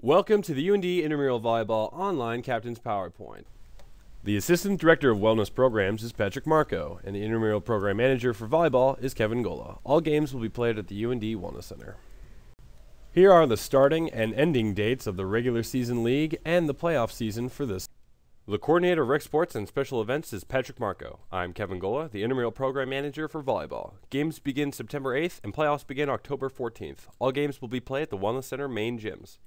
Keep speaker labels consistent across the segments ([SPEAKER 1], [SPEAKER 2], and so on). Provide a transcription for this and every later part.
[SPEAKER 1] Welcome to the UND Intramural Volleyball Online Captain's PowerPoint. The Assistant Director of Wellness Programs is Patrick Marco, and the Intramural Program Manager for Volleyball is Kevin Gola. All games will be played at the UND Wellness Center. Here are the starting and ending dates of the regular season league and the playoff season for this. The coordinator of Rec Sports and Special Events is Patrick Marco. I'm Kevin Gola, the Intramural Program Manager for Volleyball. Games begin September 8th and playoffs begin October 14th. All games will be played at the Wellness Center main gyms.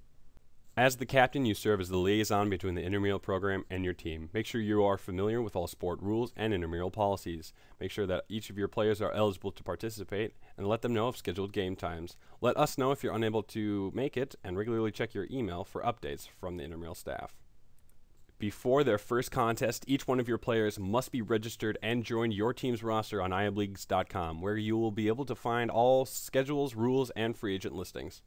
[SPEAKER 1] As the captain, you serve as the liaison between the intramural program and your team. Make sure you are familiar with all sport rules and intramural policies. Make sure that each of your players are eligible to participate and let them know of scheduled game times. Let us know if you're unable to make it and regularly check your email for updates from the intramural staff. Before their first contest, each one of your players must be registered and join your team's roster on iamleagues.com, where you will be able to find all schedules, rules, and free agent listings.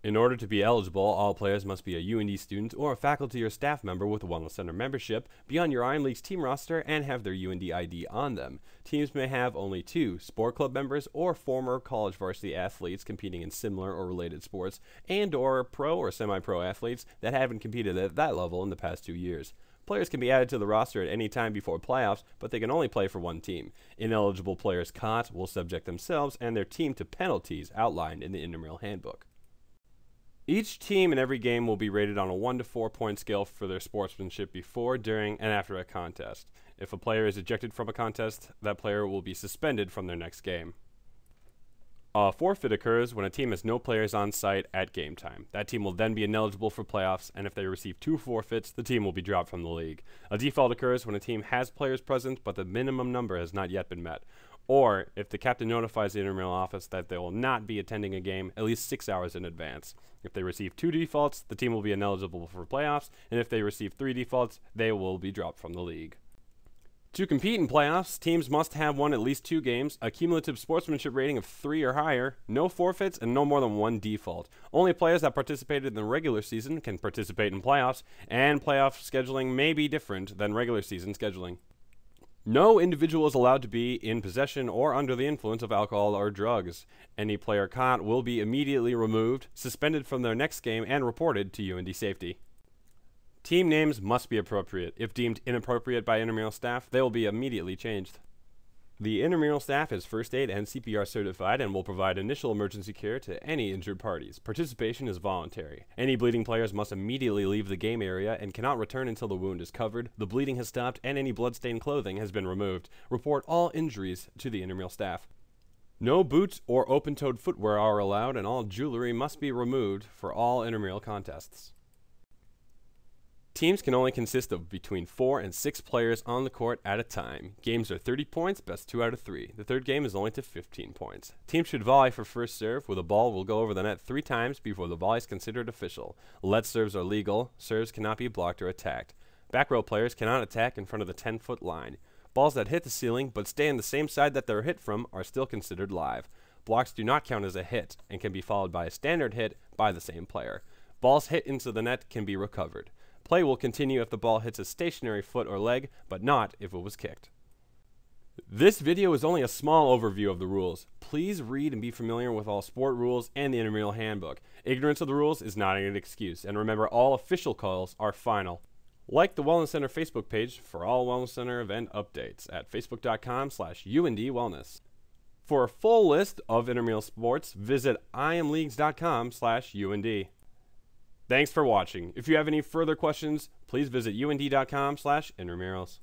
[SPEAKER 1] In order to be eligible, all players must be a UND student or a faculty or staff member with a Wellness Center membership, be on your Iron Leagues team roster, and have their UND ID on them. Teams may have only 2 sport club members or former college varsity athletes competing in similar or related sports, and or pro or semi-pro athletes that haven't competed at that level in the past 2 years. Players can be added to the roster at any time before playoffs, but they can only play for one team. Ineligible players caught will subject themselves and their team to penalties outlined in the intramural handbook. Each team in every game will be rated on a 1 to 4 point scale for their sportsmanship before, during, and after a contest. If a player is ejected from a contest, that player will be suspended from their next game. A forfeit occurs when a team has no players on site at game time. That team will then be ineligible for playoffs, and if they receive 2 forfeits, the team will be dropped from the league. A default occurs when a team has players present, but the minimum number has not yet been met. Or if the captain notifies the intramural office that they will not be attending a game at least 6 hours in advance. If they receive 2 defaults, the team will be ineligible for playoffs, and if they receive 3 defaults, they will be dropped from the league. To compete in playoffs, teams must have won at least 2 games, a cumulative sportsmanship rating of 3 or higher, no forfeits, and no more than 1 default. Only players that participated in the regular season can participate in playoffs, and playoff scheduling may be different than regular season scheduling. No individual is allowed to be in possession or under the influence of alcohol or drugs. Any player caught will be immediately removed, suspended from their next game, and reported to UND safety. Team names must be appropriate. If deemed inappropriate by intramural staff, they will be immediately changed. The intramural staff is first aid and CPR certified and will provide initial emergency care to any injured parties. Participation is voluntary. Any bleeding players must immediately leave the game area and cannot return until the wound is covered, the bleeding has stopped, and any blood-stained clothing has been removed. Report all injuries to the intramural staff. No boots or open-toed footwear are allowed, and all jewelry must be removed for all intramural contests. Teams can only consist of between 4 and 6 players on the court at a time. Games are 30 points, best 2 out of 3. The third game is only to 15 points. Teams should volley for first serve, where the ball will go over the net 3 times before the volley is considered official. Let serves are legal. Serves cannot be blocked or attacked. Back row players cannot attack in front of the 10-foot line. Balls that hit the ceiling but stay on the same side that they're hit from are still considered live. Blocks do not count as a hit and can be followed by a standard hit by the same player. Balls hit into the net can be recovered. Play will continue if the ball hits a stationary foot or leg, but not if it was kicked. This video is only a small overview of the rules. Please read and be familiar with all sport rules and the intramural handbook. Ignorance of the rules is not an excuse, and remember all official calls are final. Like the Wellness Center Facebook page for all Wellness Center event updates at facebook.com/UNDWellness. For a full list of intramural sports, visit iamleagues.com/UND. Thanks for watching. If you have any further questions, please visit und.com/intramurals.